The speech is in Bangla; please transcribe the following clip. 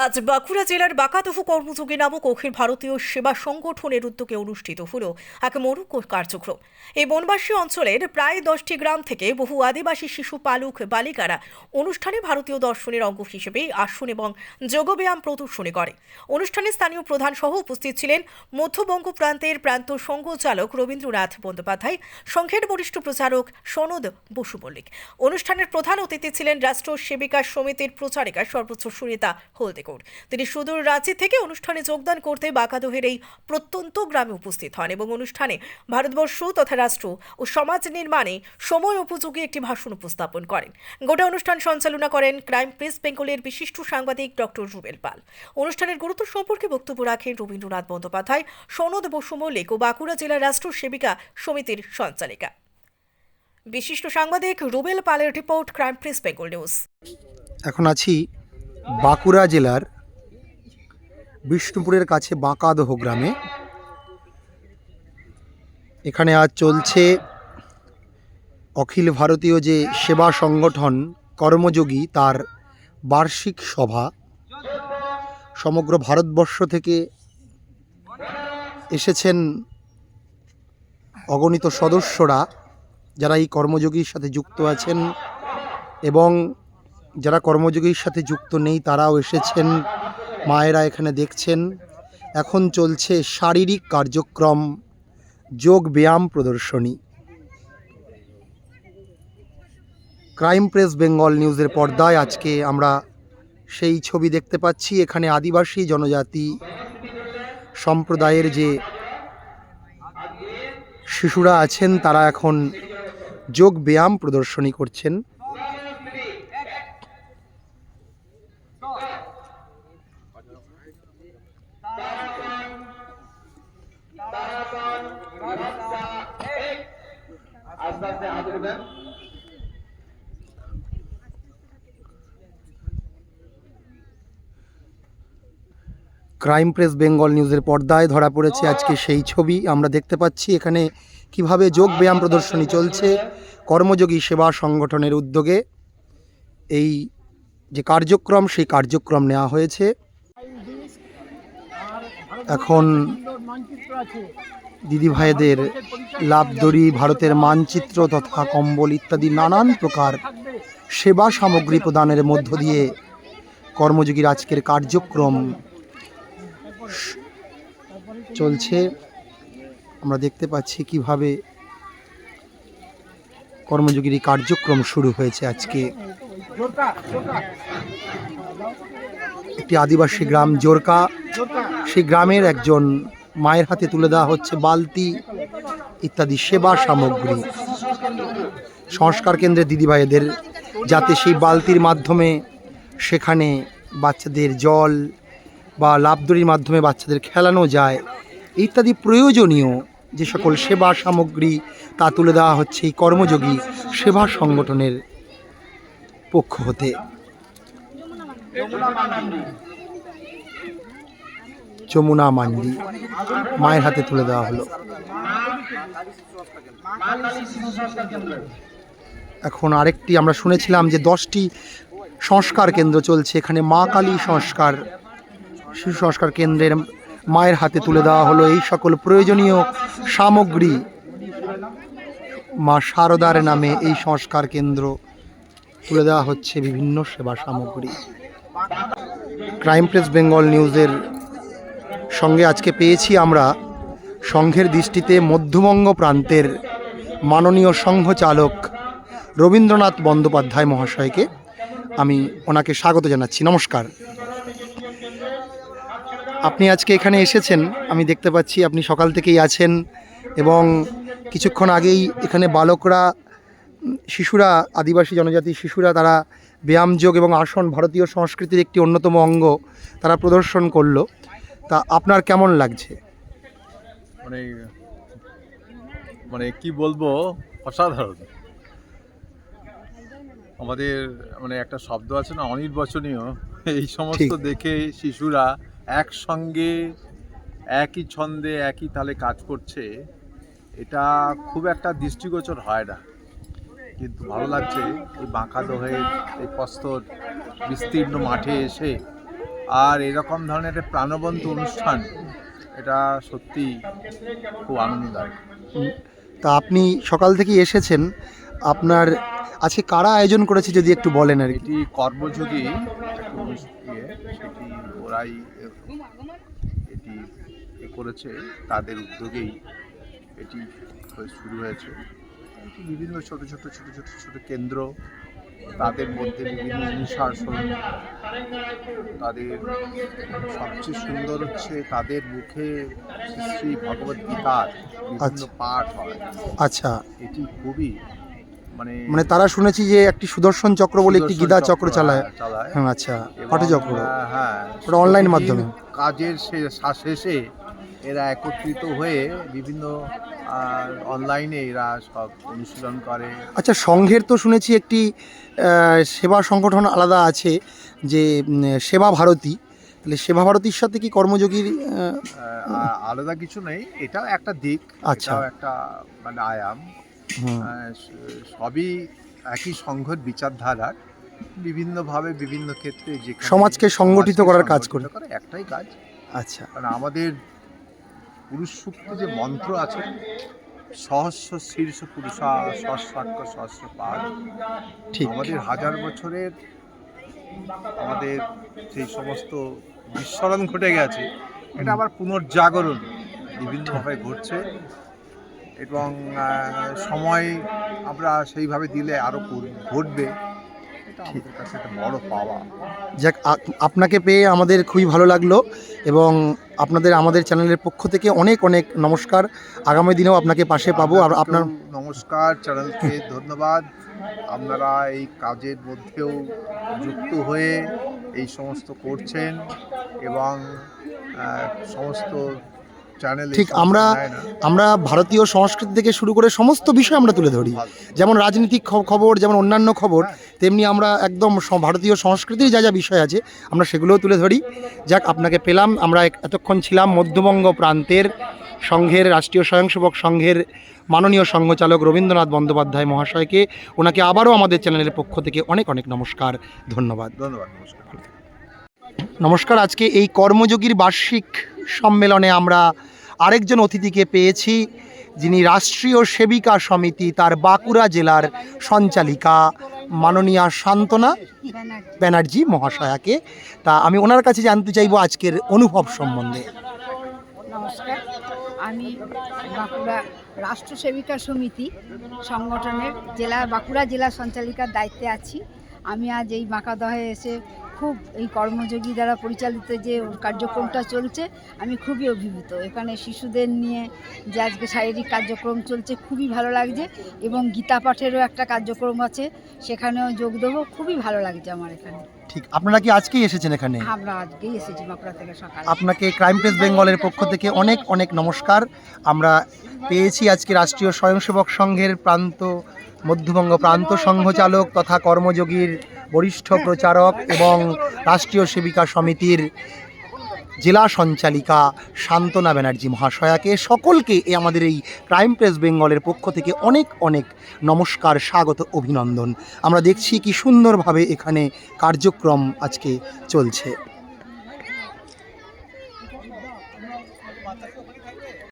আজ বাঁকুড়া জেলার বাঁকাতফু কর্মযোগী নামক অখিল ভারতীয় সেবা সংগঠনের উদ্যোগে অনুষ্ঠিত হল এক মরুক কার্যক্রম। এই বনবাসী অঞ্চলের প্রায় 10টি গ্রাম থেকে বহু আদিবাসী শিশু পালক বালিকারা অনুষ্ঠানে ভারতীয় দর্শনের অঙ্গ হিসেবে আসন এবং যোগব্যায়াম প্রদর্শনী করে। অনুষ্ঠানে স্থানীয় প্রধান সহ উপস্থিত ছিলেন মধ্যবঙ্গ প্রান্তের প্রান্ত সংঘ চালক রবীন্দ্রনাথ বন্দ্যোপাধ্যায়, সংঘের বরিষ্ঠ প্রচারক সনদ বসু মল্লিক। অনুষ্ঠানের প্রধান অতিথি ছিলেন রাষ্ট্র সেবিকা সমিতির প্রচারিকা সর্বোচ্চ সুনিতা হলদেকর। তিনি সুদূর রাঁচি থেকে অনুষ্ঠানে যোগদান করতে বাঁকাদহের এই প্রত্যন্ত গ্রামে উপস্থিত হন এবং অনুষ্ঠানে ভারতবর্ষ তথা রাষ্ট্র ও সমাজ নির্মাণে সময় উপযোগী একটি ভাষণ উপস্থাপন করেন। গোটা অনুষ্ঠান সঞ্চালনা করেন ক্রাইম প্রেস বেঙ্গলের বিশিষ্ট সাংবাদিক ডক্টর রুবেল পাল। অনুষ্ঠানের গুরুত্ব সম্পর্কে বক্তব্য রাখেন রবীন্দ্রনাথ বন্দ্যোপাধ্যায়, সনদ বসু মল্লিক ও বাঁকুড়া জেলা রাষ্ট্র সেবিকা সমিতির সঞ্চালিকা। বিশিষ্ট সাংবাদিক রুবেল পালের report, crime press Bengal news. এখন আছি বাঁকুড়া জেলার বিষ্ণুপুরের কাছে বাঁকাদহ গ্রামে। এখানে আজ চলছে অখিল ভারতীয় যে সেবা সংগঠন কর্মযোগী তার বার্ষিক সভা। সমগ্র ভারতবর্ষ থেকে এসেছেন অগণিত সদস্যরা, যারা এই কর্মযোগীর সাথে যুক্ত আছেন, এবং যারা কর্মযোগীর সাথে যুক্ত নেই তারাও এসেছেন। মায়েরা এখানে দেখছেন। এখন চলছে শারীরিক কার্যক্রম, যোগ ব্যায়াম প্রদর্শনী। ক্রাইম প্রেস বেঙ্গল নিউজের পর্দায় আজকে আমরা সেই ছবি দেখতে পাচ্ছি। এখানে আদিবাসী জনজাতি সম্প্রদায়ের যে শিশুরা আছেন তারা এখন যোগ ব্যায়াম প্রদর্শনী করছেন। ক্রাইম প্রেস বেঙ্গল নিউজের পর্দায় ধরা পড়েছে আজকে সেই ছবি। আমরা দেখতে পাচ্ছি এখানে কিভাবে যোগ ব্যায়াম প্রদর্শনী চলছে। কর্মযোগী সেবা সংগঠনের উদ্যোগে এই যে কার্যক্রম, সেই কার্যক্রম নেওয়া হয়েছে। এখন দিদিভাইদের লাভদড়ি, ভারতের মানচিত্র তথা কম্বল ইত্যাদি নানান প্রকার সেবা সামগ্রী প্রদানের মধ্য দিয়ে কর্মযোগীর আজকের কার্যক্রম চলছে। আমরা দেখতে পাচ্ছি কিভাবে কর্মযোগীর এই কার্যক্রম শুরু হয়েছে আজকে। একটি আদিবাসী গ্রাম জোরকা, সেই গ্রামের একজন মায়ের হাতে তুলে দেওয়া হচ্ছে বালতি ইত্যাদি সেবা সামগ্রী সংস্কার কেন্দ্রের দিদিভাইদের, যাতে সেই বালতির মাধ্যমে সেখানে বাচ্চাদের জল বা লাভদড়ির মাধ্যমে বাচ্চাদের খেলানো যায় ইত্যাদি প্রয়োজনীয় যে সকল সেবা সামগ্রী তা তুলে দেওয়া হচ্ছে এই কর্মযোগী সেবা সংগঠনের পক্ষ হতে। যমুনা মান্ডি মায়ের হাতে তুলে দেওয়া হলো। এখন আরেকটি আমরা শুনেছিলাম যে 10টি সংস্কার কেন্দ্র চলছে। এখানে মা কালী সংস্কার, শিশু সংস্কার কেন্দ্রের মায়ের হাতে তুলে দেওয়া হলো এই সকল প্রয়োজনীয় সামগ্রী। মা শারদার নামে এই সংস্কার কেন্দ্র তুলে দেওয়া হচ্ছে বিভিন্ন সেবা সামগ্রী। ক্রাইম প্রেস বেঙ্গল নিউজের সঙ্গে আজকে পেয়েছি আমরা সংঘের দৃষ্টিতে মধ্যবঙ্গ প্রান্তের মাননীয় সংঘ চালক রবীন্দ্রনাথ বন্দ্যোপাধ্যায় মহাশয়কে। আমি ওনাকে স্বাগত জানাচ্ছি। নমস্কার। আপনি আজকে এখানে এসেছেন, আমি দেখতে পাচ্ছি আপনি সকাল থেকেই আছেন, এবং কিছুক্ষণ আগেই এখানে বালকরা, শিশুরা, আদিবাসী জনজাতি শিশুরা তারা ব্যায়াম, যোগ এবং আসন ভারতীয় সংস্কৃতির একটি অন্যতম অঙ্গ তারা প্রদর্শন করলো। তা আপনার কেমন লাগছে? মানে কি বলবো, অসাধারণ। আমাদের একটা শব্দ আছে না, অনির্বচনীয়। এই সমস্ত দেখে শিশুরা একসঙ্গে একই ছন্দে একই তালে কাজ করছে, এটা খুব একটা দৃষ্টিগোচর হয় না, কিন্তু ভালো লাগছে। এই বাঁকাদহের এই প্রস্তর বিস্তীর্ণ মাঠে এসে আর এরকম ধরনের একটা প্রাণবন্ত অনুষ্ঠান, এটা সত্যি খুব আনন্দদায়ক। তা আপনি সকাল থেকেই এসেছেন, আপনার আজকে কারা আয়োজন করেছে যদি একটু বলেন আর কি। এটি কর্মযোগী একটা সেটি ওরাই এটি করেছে, তাদের উদ্যোগেই এটি শুরু হয়েছে। এটি বিভিন্ন ছোট ছোট ছোট ছোট ছোট কেন্দ্র, তাদের মধ্যে বিভিন্ন অনুশাসন, তাদের সবচেয়ে সুন্দর হচ্ছে তাদের মুখে শ্রী শ্রী ভগবদ গীতার বিভিন্ন আচ্ছা। পাঠ হয়। আচ্ছা, এটি খুবই মানে মানে তারা শুনেছি যে একটি সুদর্শন চক্র বলে একটি সুদর্শন গীতা চক্র চালায়। চালায়। হ্যাঁ, আচ্ছা, এবং, পাঠচক্র। হ্যাঁ, ওটা অনলাইন প্রতিদিন মাধ্যমে। কাজের শেষে এরা একত্রিত হয়ে বিভিন্ন অনলাইনে এরা সব অনুশীলন করে। আচ্ছা, সংঘের তো শুনেছি একটি সেবা সংগঠন আলাদা আছে, যে সেবা ভারতী। তাহলে সেবা ভারতীর সাথে কি কর্মযোগীর আলাদা কিছু নেই, এটাও একটা দিক, আচ্ছা। এটাও একটা মানে আয়াম। হুম, সবই একই সংঘের বিচারধারার, বিভিন্নভাবে বিভিন্ন ক্ষেত্রে যে সমাজকে সংগঠিত করার কাজ করে। একটাই কাজ। আচ্ছা, কারণ আমাদের পুরুষ সূক্তে যে মন্ত্র আছে, সহস্র শীর্ষ পুরুষা সহস্রাক্ষ সহস্র পাদ, ঠিক। আমাদের হাজার বছরের আমাদের সেই সমস্ত বিস্মরণ ঘটে গেছে, এটা আবার পুনর্জাগরণ বিভিন্নভাবে ঘটছে। এবং সময় আমরা সেইভাবে দিলে আরও ঘটবে, এটা আমাদের কাছে একটা বড় পাওয়া। যাক, আপনাকে পেয়ে আমাদের খুবই ভালো লাগলো, এবং আপনাদের আমাদের চ্যানেলের পক্ষ থেকে অনেক অনেক নমস্কার। আগামী দিনেও আপনাকে পাশে পাবো। আর আপনার নমস্কার, চ্যানেলকে ধন্যবাদ। আপনারা এই কাজের মধ্যেও যুক্ত হয়ে এই সমস্ত করছেন, এবং সমস্ত চ্যানেল ঠিক আমরা ভারতীয় সংস্কৃতি থেকে শুরু করে সমস্ত বিষয় আমরা তুলে ধরি, যেমন রাজনৈতিক খবর, যেমন অন্যান্য খবর, তেমনি আমরা একদম ভারতীয় সংস্কৃতির যা যা বিষয় আছে আমরা সেগুলোও তুলে ধরি। যাক, আপনাকে পেলাম। আমরা এতক্ষণ ছিলাম মধ্যবঙ্গ প্রান্তের সংঘের, রাষ্ট্রীয় স্বয়ংসেবক সংঘের মাননীয় সংঘচালক রবীন্দ্রনাথ বন্দ্যোপাধ্যায় মহাশয়কে। ওনাকে আবারও আমাদের চ্যানেলের পক্ষ থেকে অনেক অনেক নমস্কার, ধন্যবাদ। নমস্কার। নমস্কার। আজকে এই কর্মযোগীর বার্ষিক সম্মেলনে আমরা আরেকজন অতিথিকে পেয়েছি, যিনি রাষ্ট্রীয় সেবিকা সমিতি তার বাঁকুড়া জেলার সঞ্চালিকা মাননীয়া শান্তনা ব্যানার্জি মহাশয়াকে। তা আমি ওনার কাছে জানতে চাইবো আজকের অনুভব সম্বন্ধে। নমস্কার, আমি বাঁকুড়া রাষ্ট্র সেবিকা সমিতি সংগঠনের বাঁকুড়া জেলা সঞ্চালিকার দায়িত্বে আছি। আমি আজ এই বাঁকাদহে এসে খুব এই কর্মযোগী দ্বারা পরিচালিত যে কার্যক্রমটা চলছে, আমি খুবই অভিভূত। এখানে শিশুদের নিয়ে যে আজকে শারীরিক কার্যক্রম চলছে, খুবই ভালো লাগছে, এবং গীতা পাঠেরও একটা কার্যক্রম আছে, সেখানেও যোগ দেবো। খুবই ভালো লাগছে আমার এখানে। ঠিক, আপনারা কি আজকেই এসেছেন এখানে? আমরা আজকেই এসেছি বাঁকুড়া থেকে সকালে। আপনাকে ক্রাইম প্রেস বেঙ্গলের পক্ষ থেকে অনেক অনেক নমস্কার। আমরা পেয়েছি আজকে রাষ্ট্রীয় স্বয়ংসেবক সংঘের মধ্যবঙ্গ প্রান্ত সংঘচালক তথা কর্মযোগীর বরিষ্ঠ প্রচারক এবং রাষ্ট্রীয় সেবিকা সমিতির জেলা সঞ্চালিকা শান্তনা ব্যানার্জি মহাশয়াকে। সকলকে আমাদের এই ক্রাইম প্রেস বেঙ্গলের পক্ষ থেকে অনেক অনেক নমস্কার, স্বাগত, অভিনন্দন। আমরা দেখছি কি সুন্দরভাবে এখানে কার্যক্রম আজকে চলছে।